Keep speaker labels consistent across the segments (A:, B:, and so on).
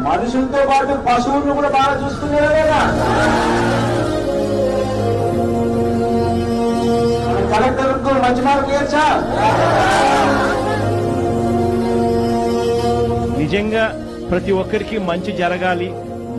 A: మనుషులతో పాటు పశువులను కూడా బాగా చూసుకునేవా లేదా? కలెక్టర్కు మంచి మార్కులు ఇచ్చా?
B: నిజంగా ప్రతి ఒక్కరికి మంచి జరగాలి,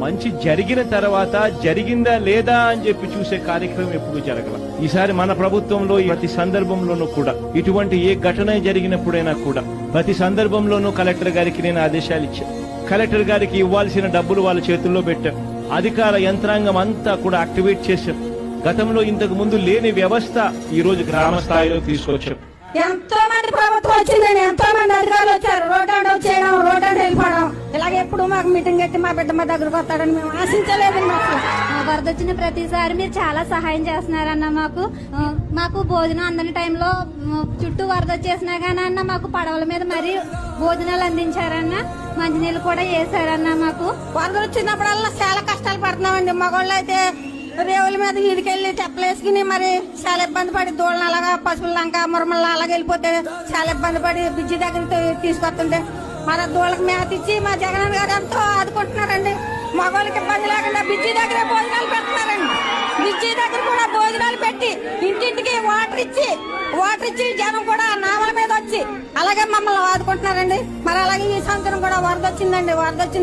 B: మంచి జరిగిన తర్వాత జరిగిందా లేదా అని చెప్పి చూసే కార్యక్రమం ఎప్పుడు జరగల. ఈసారి మన ప్రభుత్వంలో ప్రతి సందర్భంలోనూ కూడా ఇటువంటి ఏ ఘటన జరిగినప్పుడైనా కూడా ప్రతి సందర్భంలోనూ కలెక్టర్ గారికి నేను ఆదేశాలు ఇచ్చాను. కలెక్టర్ గారికి ఇవ్వాల్సిన డబ్బులు వాళ్ళ చేతుల్లో పెట్టాం. అధికార యంత్రాంగం అంతా కూడా యాక్టివేట్ చేశాం. గతంలో ఇంతకు ముందు లేని వ్యవస్థ ఈ రోజు గ్రామ స్థాయిలో తీసుకొచ్చాం.
C: ఎంతో మంది ప్రభుత్వం వచ్చిందండి, ఎంతో మంది అధికారులు వచ్చారు. రోడ్ అండ్ చేయడం, రోడ్ అండ్ వెళ్ళిపోవడం, ఇలాగ ఎప్పుడు మాకు మీటింగ్ ఎత్తి మా బిడ్డ మా దగ్గరకు వస్తాడని మేము ఆశించలేదు.
D: వరద వచ్చిన ప్రతిసారి మీరు చాలా సహాయం చేస్తున్నారన్న. మాకు భోజనం అందని టైంలో చుట్టూ వరద వచ్చేసినా గానీ అన్న మాకు పడవల మీద మరీ భోజనాలు అందించారన్న, మంచినీళ్ళు కూడా వేసారన్న. మాకు
C: వరద వచ్చినప్పుడల్లా చాలా కష్టాలు పడుతున్నామండి. మగవాళ్ళు అయితే రేవుల మీద ఈడికెళ్ళి తెప్పలేసుకుని మరి చాలా ఇబ్బంది పడి దూడలు అలాగా పశువుల లంక మురమల్లా అలాగ వెళ్ళిపోతే చాలా ఇబ్బంది పడి బ్రిడ్జి దగ్గర తీసుకొస్తుంటే మన దూడలకు మేత ఇచ్చి మా జగన్ గారు ఎంతో ఆదుకుంటున్నారండి. మగవాళ్ళకి ఇబ్బంది లేకుండా బ్రిడ్జి దగ్గర భోజనాలు పెడుతున్నారండి. బ్రిడ్జి దగ్గర కూడా భోజనాలు పెట్టి ఇంటింటికి వాటర్ ఇచ్చి జనం కూడా నామల మీద వచ్చి అలాగే మమ్మల్ని ఆదుకుంటున్నారండి. మరి అలాగే ఈ సంవత్సరం కూడా వరద వచ్చిందండి. వరద వచ్చిన